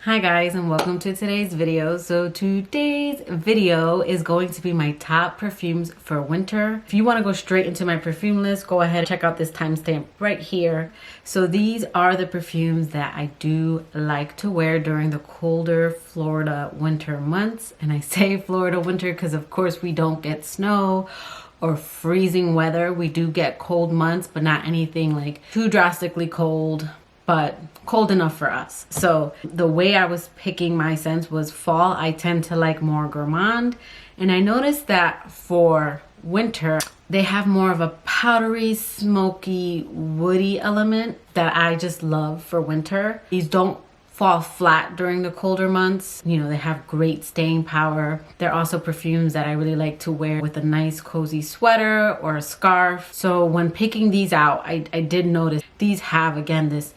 Hi guys, and welcome to today's video. So today's video is going to be my top perfumes for winter. If you want to go straight into my perfume list, go ahead and check out this timestamp right here. So these are the perfumes that I do like to wear during the colder Florida winter months. And I say Florida winter because of course we don't get snow or freezing weather. We do get cold months, but not anything like too drastically cold, but cold enough for us. So the way I was picking my scents was fall. I tend to like more gourmand, and I noticed that for winter they have more of a powdery, smoky, woody element that I just love for winter. These don't fall flat during the colder months. You know, they have great staying power. They're also perfumes that I really like to wear with a nice cozy sweater or a scarf. So when picking these out, I did notice these have, again, this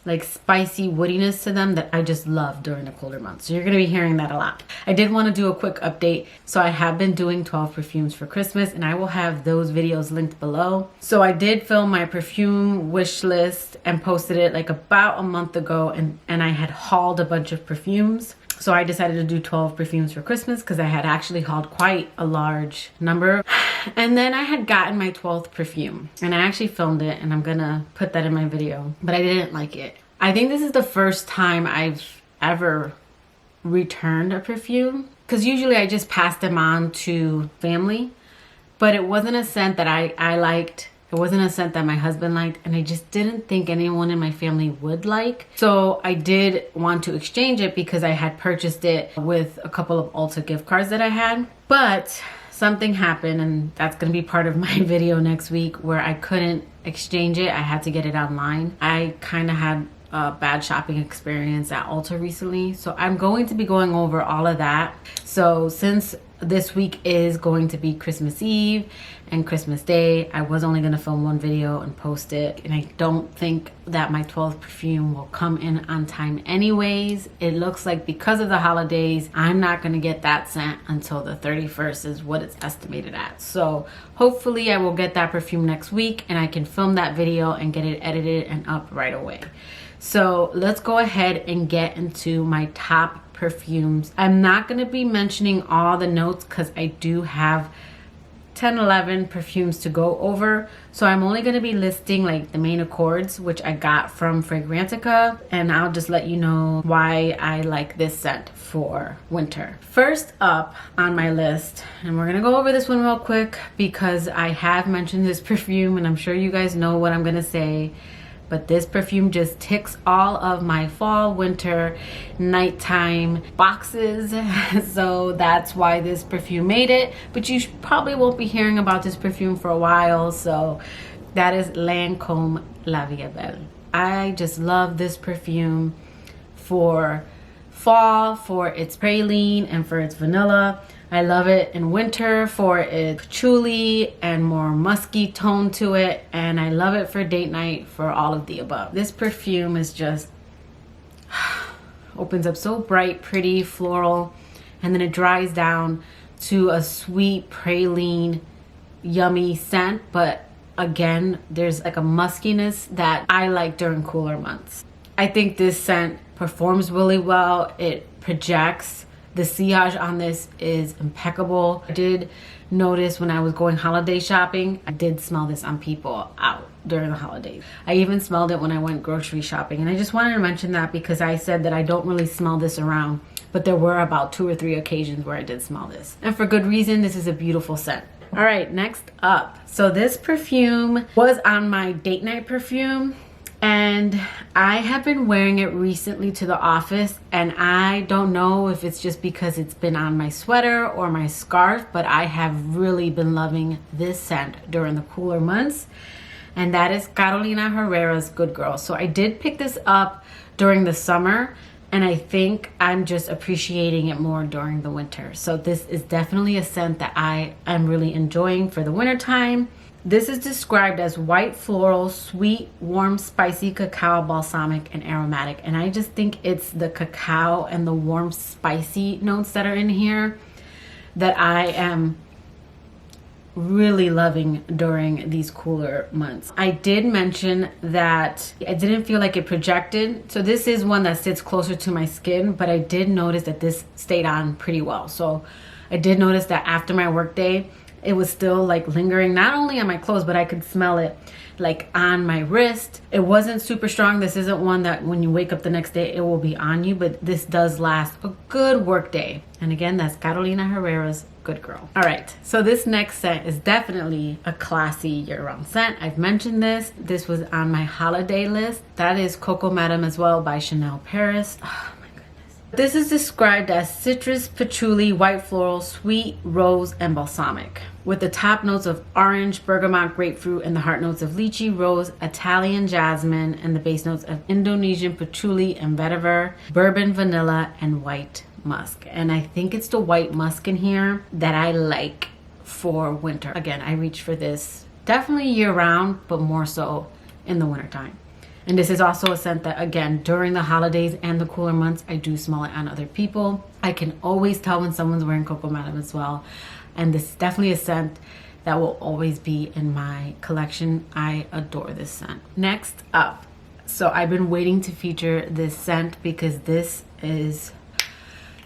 like spicy woodiness to them that I just love during the colder months. So you're going to be hearing that a lot. I did want to do a quick update. So I have been doing 12 perfumes for Christmas, and I will have those videos linked below. So I did film my perfume wish list and posted it like about a month ago, and I had hauled a bunch of perfumes. So I decided to do 12 perfumes for Christmas because I had actually hauled quite a large number. And then I had gotten my 12th perfume, and I actually filmed it, and I'm gonna put that in my video, but I didn't like it. I think this is the first time I've ever returned a perfume, because usually I just pass them on to family, but it wasn't a scent that I liked. It wasn't a scent that my husband liked, and I just didn't think anyone in my family would like. So I did want to exchange it because I had purchased it with a couple of Ulta gift cards that I had. But something happened, and that's going to be part of my video next week, where I couldn't exchange it. I had to get it online. I kind of had a bad shopping experience at Ulta recently, so I'm going to be going over all of that. So since this week is going to be Christmas Eve and Christmas Day, I was only going to film one video and post it, and I don't think that my 12th perfume will come in on time anyways. It looks like because of the holidays, I'm not going to get that scent until the 31st is what it's estimated at. So hopefully I will get that perfume next week, and I can film that video and get it edited and up right away. So let's go ahead and get into my top perfumes. I'm not going to be mentioning all the notes because I do have 10-11 perfumes to go over. So I'm only going to be listing like the main accords, which I got from Fragrantica, and I'll just let you know why I like this scent for winter. First up on my list, and we're going to go over this one real quick because I have mentioned this perfume and I'm sure you guys know what I'm going to say. But this perfume just ticks all of my fall, winter, nighttime boxes. So that's why this perfume made it. But you probably won't be hearing about this perfume for a while. So that is Lancome La Vie Est Belle. I just love this perfume for fall, for its praline and for its vanilla. I love it in winter for its patchouli and more musky tone to it, and I love it for date night for all of the above. This perfume is just opens up so bright, pretty, floral, and then it dries down to a sweet praline, yummy scent. But again, there's like a muskiness that I like during cooler months. I think this scent performs really well. It projects. The sillage on this is impeccable. I did notice when I was going holiday shopping, I did smell this on people out during the holidays. I even smelled it when I went grocery shopping. And I just wanted to mention that because I said that I don't really smell this around, but there were about 2 or 3 occasions where I did smell this. And for good reason. This is a beautiful scent. All right, next up. So this perfume was on my date night perfume, and I have been wearing it recently to the office, and I don't know if it's just because it's been on my sweater or my scarf, but I have really been loving this scent during the cooler months, and that is Catalina Herrera's Good Girl. So I did pick this up during the summer, and I think I'm just appreciating it more during the winter. So this is definitely a scent that I am really enjoying for the winter time. This is described as white floral, sweet, warm, spicy, cacao, balsamic, and aromatic. And I just think it's the cacao and the warm, spicy notes that are in here that I am really loving during these cooler months. I did mention that I didn't feel like it projected. So this is one that sits closer to my skin, but I did notice that this stayed on pretty well. So I did notice that after my work day, it was still like lingering, not only on my clothes, but I could smell it like on my wrist. It wasn't super strong. This isn't one that when you wake up the next day, it will be on you, but this does last a good work day. And again, that's Catalina Herreras Good Girl. All right, so this next scent is definitely a classy year-round scent. I've mentioned this. This was on my holiday list. That is Coco Madame as well by Chanel Paris. Oh my goodness. This is described as citrus, patchouli, white floral, sweet, rose, and balsamic, with the top notes of orange, bergamot, grapefruit, and the heart notes of lychee, rose, Italian jasmine, and the base notes of Indonesian patchouli and vetiver, bourbon, vanilla, and white musk. And I think it's the white musk in here that I like for winter. Again, I reach for this definitely year round, but more so in the winter time. And this is also a scent that, again, during the holidays and the cooler months, I do smell it on other people. I can always tell when someone's wearing Coco Madame as well. And this is definitely a scent that will always be in my collection. I adore this scent. Next up, so I've been waiting to feature this scent because this is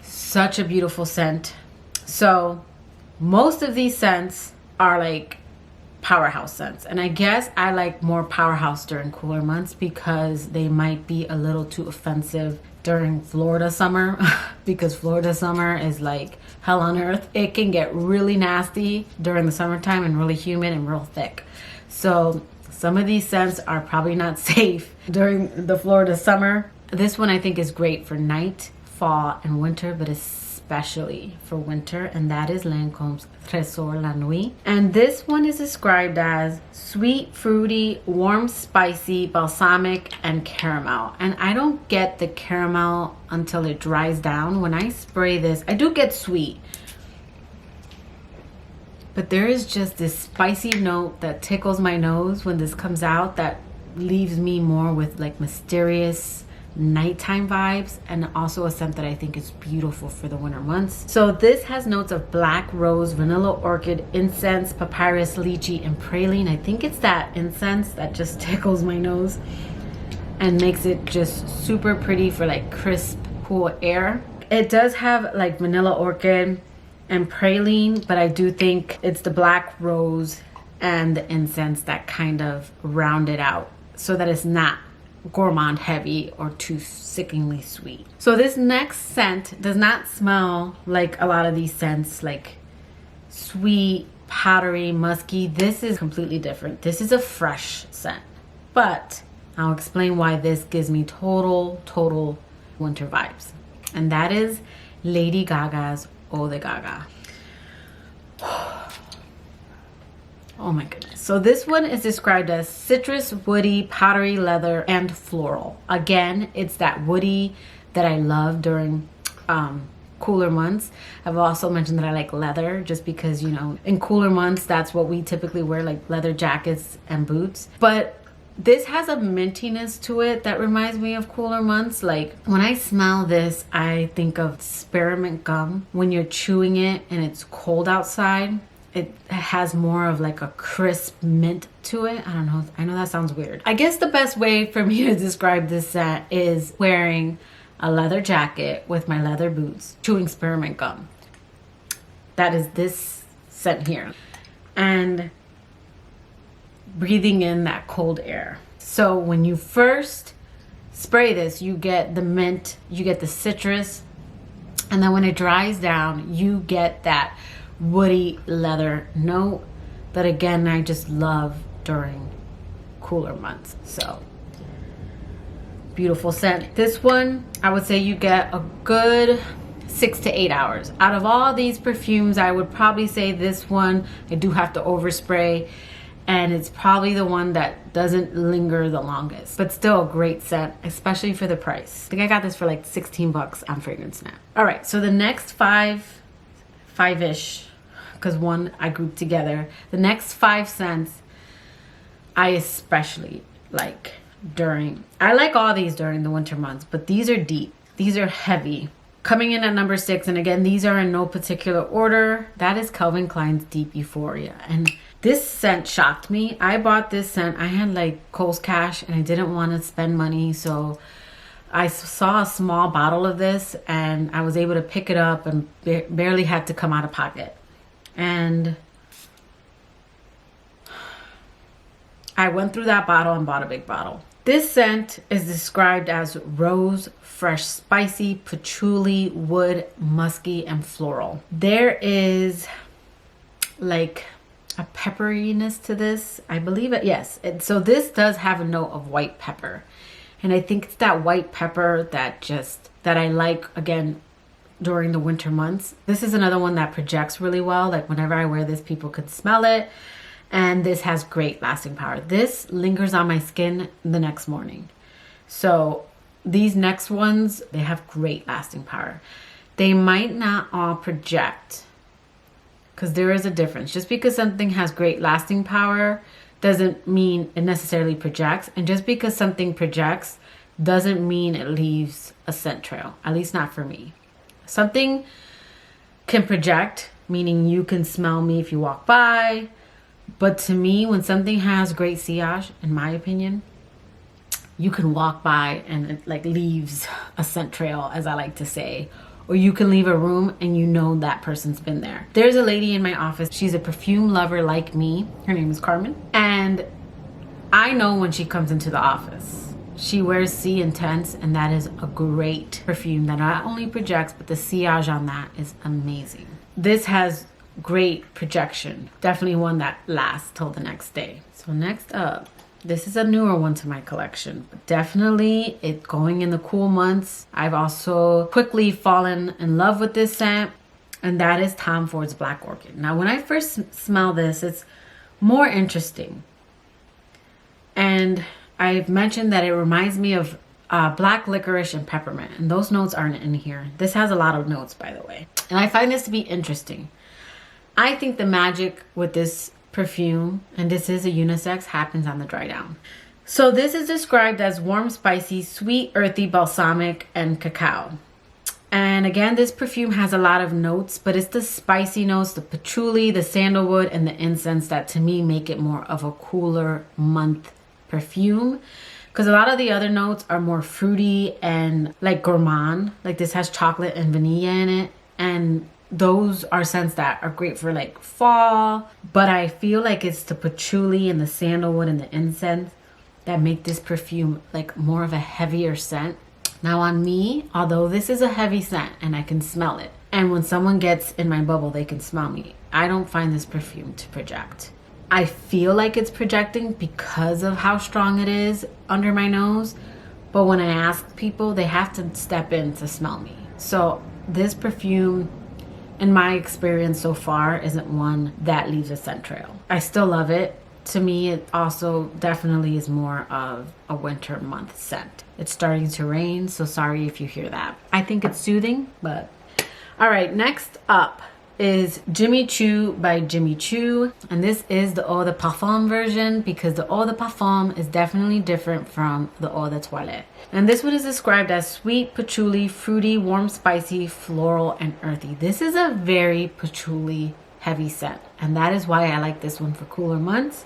such a beautiful scent. So most of these scents are like powerhouse scents, and I guess I like more powerhouse during cooler months because they might be a little too offensive during Florida summer because Florida summer is like hell on earth. It can get really nasty during the summertime and really humid and real thick. So some of these scents are probably not safe during the Florida summer. This one I think is great for night, fall, and winter, but especially for winter, and that is Lancome's Tresor La Nuit. And this one is described as sweet, fruity, warm, spicy, balsamic, and caramel. And I don't get the caramel until it dries down. When I spray this, I do get sweet, but there is just this spicy note that tickles my nose when this comes out that leaves me more with like mysterious nighttime vibes, and also a scent that I think is beautiful for the winter months. So this has notes of black rose, vanilla orchid, incense, papyrus, lychee, and praline. I think it's that incense that just tickles my nose and makes it just super pretty for like crisp, cool air. It does have like vanilla orchid and praline, but I do think it's the black rose and the incense that kind of round it out so that it's not gourmand heavy or too sickeningly sweet. So this next scent does not smell like a lot of these scents, like sweet, powdery, musky. This is completely different. This is a fresh scent, but I'll explain why this gives me total winter vibes. And that is Lady Gaga's Eau de Gaga. Oh my goodness. So this one is described as citrus, woody, powdery, leather, and floral. Again, it's that woody that I love during cooler months. I've also mentioned that I like leather just because, you know, in cooler months, that's what we typically wear, like leather jackets and boots. But this has a mintiness to it that reminds me of cooler months. Like when I smell this, I think of spearmint gum. When you're chewing it and it's cold outside, it has more of like a crisp mint to it. I don't know. I know that sounds weird. I guess the best way for me to describe this scent is wearing a leather jacket with my leather boots, chewing spearmint gum. That is this scent here. And breathing in that cold air. So when you first spray this, you get the mint, you get the citrus, and then when it dries down, you get that woody leather note that again I just love during cooler months. So beautiful scent. This one I would say you get a good 6 to 8 hours. Out of all these perfumes, I would probably say this one I do have to overspray, and it's probably the one that doesn't linger the longest, but still a great scent, especially for the price. I think I got this for like 16 bucks on Fragrance Snap. All right, so the next five-ish, because one I grouped together. The next 5 scents I especially like during, I like all these during the winter months, but these are deep. These are heavy. Coming in at number 6, and again, these are in no particular order, that is Calvin Klein's Deep Euphoria. And this scent shocked me. I bought this scent. I had like Kohl's cash and I didn't want to spend money. So I saw a small bottle of this and I was able to pick it up and barely had to come out of pocket. And I went through that bottle and bought a big bottle. This scent is described as rose, fresh, spicy, patchouli, wood, musky, and floral. There is like a pepperiness to this. I believe it, yes. So this does have a note of white pepper. And I think it's that white pepper that I like, again, during the winter months. This is another one that projects really well. Like whenever I wear this, people could smell it. And this has great lasting power. This lingers on my skin the next morning. So these next ones, they have great lasting power. They might not all project, because there is a difference. Just because something has great lasting power doesn't mean it necessarily projects. And just because something projects doesn't mean it leaves a scent trail, at least not for me. Something can project, meaning you can smell me if you walk by. But to me, when something has great sillage, in my opinion, you can walk by and it like leaves a scent trail, as I like to say. Or you can leave a room and you know that person's been there. There's a lady in my office. She's a perfume lover like me. Her name is Carmen. And I know when she comes into the office. She wears C Intense, and that is a great perfume that not only projects, but the sillage on that is amazing. This has great projection. Definitely one that lasts till the next day. So next up, this is a newer one to my collection, but definitely it going in the cool months. I've also quickly fallen in love with this scent, and that is Tom Ford's Black Orchid. Now, when I first smell this, it's more interesting. And I've mentioned that it reminds me of black licorice and peppermint, and those notes aren't in here. This has a lot of notes, by the way. And I find this to be interesting. I think the magic with this perfume, and this is a unisex, happens on the dry down. So this is described as warm, spicy, sweet, earthy, balsamic, and cacao. And again, this perfume has a lot of notes, but it's the spicy notes, the patchouli, the sandalwood, and the incense that to me make it more of a cooler month perfume. Because a lot of the other notes are more fruity and like gourmand. Like this has chocolate and vanilla in it. And those are scents that are great for like fall, but I feel like it's the patchouli and the sandalwood and the incense that make this perfume like more of a heavier scent. Now on me, although this is a heavy scent and I can smell it, and when someone gets in my bubble, they can smell me, I don't find this perfume to project. I feel like it's projecting because of how strong it is under my nose, but when I ask people, they have to step in to smell me. So this perfume, in my experience so far, isn't one that leaves a scent trail. I still love it. To me, it also definitely is more of a winter month scent. It's starting to rain, so sorry if you hear that. I think it's soothing, but... All right, next up is Jimmy Choo by Jimmy Choo. And this is the Eau de Parfum version, because the Eau de Parfum is definitely different from the Eau de Toilette. And this one is described as sweet, patchouli, fruity, warm, spicy, floral, and earthy. This is a very patchouli heavy scent, and that is why I like this one for cooler months.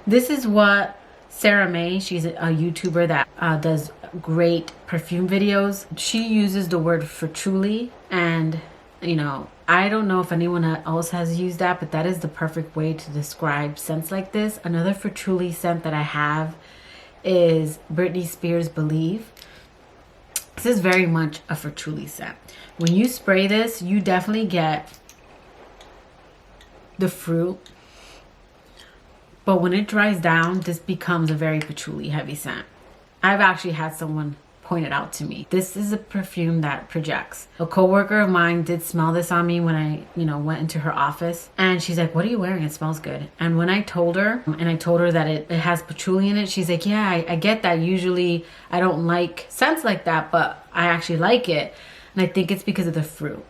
This is what Sarah May, she's a YouTuber that does great perfume videos. She uses the word patchouli, and you know, I don't know if anyone else has used that, but that is the perfect way to describe scents like this. Another patchouli scent that I have is Britney Spears' Believe. This is very much a patchouli scent. When you spray this, you definitely get the fruit, but when it dries down, this becomes a very patchouli heavy scent. I've actually had someone point it out to me. This is a perfume that projects. A coworker of mine did smell this on me when I, went into her office, and she's like, "What are you wearing? It smells good." And when I told her, that it has patchouli in it, she's like, "Yeah, I get that. Usually I don't like scents like that, but I actually like it. And I think it's because of the fruit."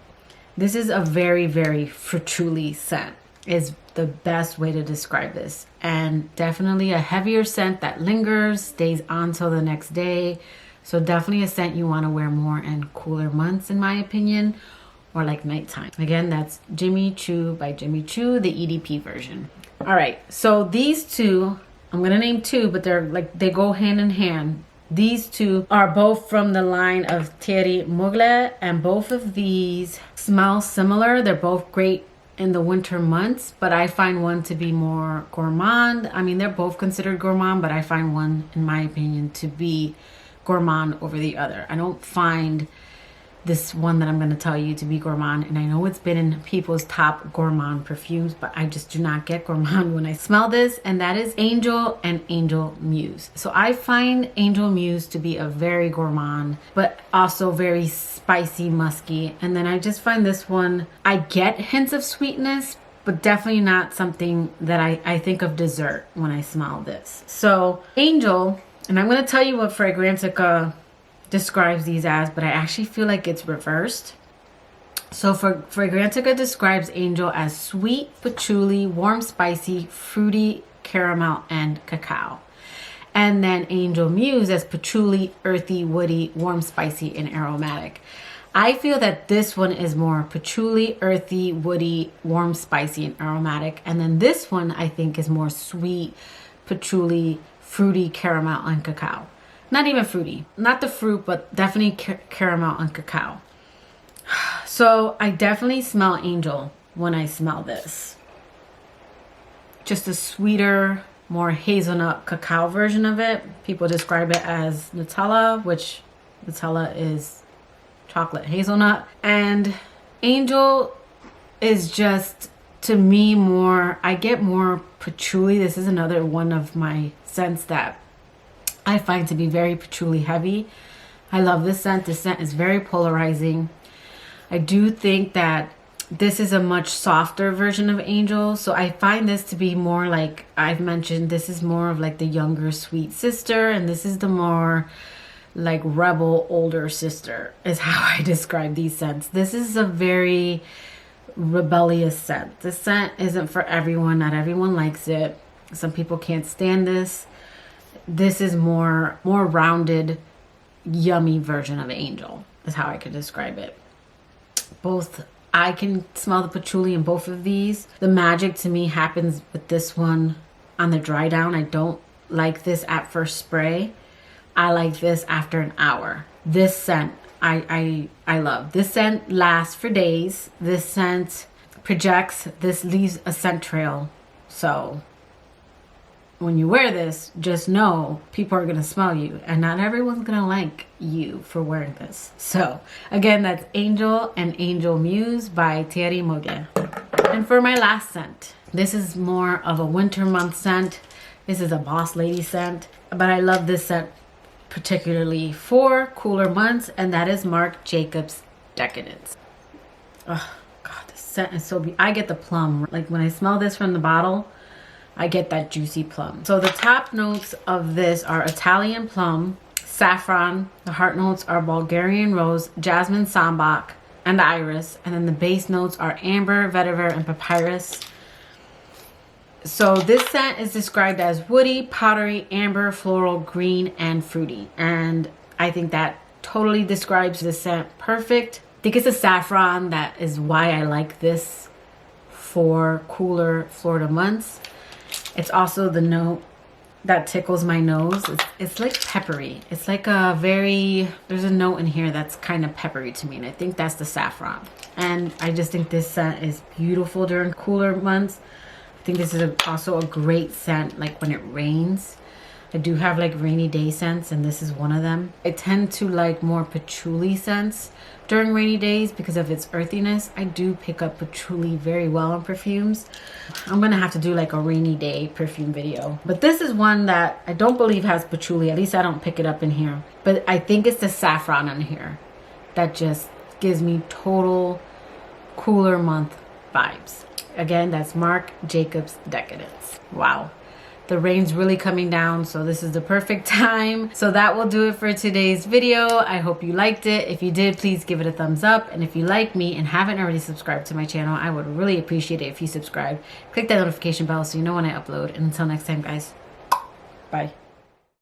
This is a very, very patchouli scent, is the best way to describe this. And definitely a heavier scent that lingers, stays on till the next day. So definitely a scent you want to wear more in cooler months, in my opinion, or like nighttime. Again, that's Jimmy Choo by Jimmy Choo, the EDP version. All right, so these two, I'm gonna name two, but they go hand in hand. These two are both from the line of Thierry Mugler, and both of these smell similar. They're both great in the winter months, but I find one to be more gourmand. I mean, they're both considered gourmand, but I find one, in my opinion, to be gourmand over the other. I don't find this one that I'm going to tell you to be gourmand, and I know it's been in people's top gourmand perfumes, but I just do not get gourmand when I smell this, and that is Angel and Angel Muse. So I find Angel Muse to be a very gourmand, but also very spicy, musky. And then I just find this one, I get hints of sweetness, but definitely not something that I think of dessert when I smell this. So Angel, and I'm going to tell you what Fragrantica describes these as, but I actually feel like it's reversed. So Fragrantica describes Angel as sweet, patchouli, warm, spicy, fruity, caramel, and cacao. And then Angel Muse as patchouli, earthy, woody, warm, spicy, and aromatic. I feel that this one is more patchouli, earthy, woody, warm, spicy, and aromatic. And then this one I think is more sweet, patchouli, fruity, caramel, and cacao. Not even fruity, not the fruit, but definitely caramel and cacao. So I definitely smell Angel when I smell this. Just a sweeter, more hazelnut cacao version of it. People describe it as Nutella, which Nutella is chocolate hazelnut. And Angel is just, to me, more, I get more patchouli. This is another one of my scents that I find to be very patchouli heavy. I love this scent. This scent is very polarizing. I do think that this is a much softer version of Angel. So I find this to be more like, I've mentioned, this is more of like the younger sweet sister, and this is the more like rebel older sister is how I describe these scents. This is a very rebellious scent. This scent isn't for everyone. Not everyone likes it. Some people can't stand this. This is more rounded, yummy version of Angel is how I could describe it. Both, I can smell the patchouli in both of these. The magic to me happens with this one on the dry down. I don't like this at first spray. I like this after an hour. This scent, I love. This scent lasts for days. This scent projects. This leaves a scent trail. So when you wear this, just know people are going to smell you, and not everyone's going to like you for wearing this. So again, that's Angel and Angel Muse by Thierry Mugler. And for my last scent, this is more of a winter month scent. This is a boss lady scent, but I love this scent particularly for cooler months, and that is Marc Jacobs Decadence. Oh God, this scent is so beautiful. I get the plum. Like when I smell this from the bottle, I get that juicy plum. So the top notes of this are Italian plum, saffron. The heart notes are Bulgarian rose, jasmine sambac, and iris. And then the base notes are amber, vetiver, and papyrus. So this scent is described as woody, powdery, amber, floral, green, and fruity. And I think that totally describes the scent perfect. I think it's the saffron that is why I like this for cooler Florida months. It's also the note that tickles my nose. It's like peppery. It's like a very, there's a note in here that's kind of peppery to me, and I think that's the saffron. And I just think this scent is beautiful during cooler months. I think this is also a great scent like when it rains. I do have like rainy day scents, and this is one of them. I tend to like more patchouli scents during rainy days because of its earthiness. I do pick up patchouli very well in perfumes. I'm gonna have to do like a rainy day perfume video. But this is one that I don't believe has patchouli. At least I don't pick it up in here. But I think it's the saffron in here that just gives me total cooler month vibes. Again, that's Marc Jacobs Decadence. Wow. The rain's really coming down, so this is the perfect time. So that will do it for today's video. I hope you liked it. If you did, please give it a thumbs up. And if you like me and haven't already subscribed to my channel, I would really appreciate it if you subscribe. Click that notification bell so you know when I upload. And until next time, guys, bye.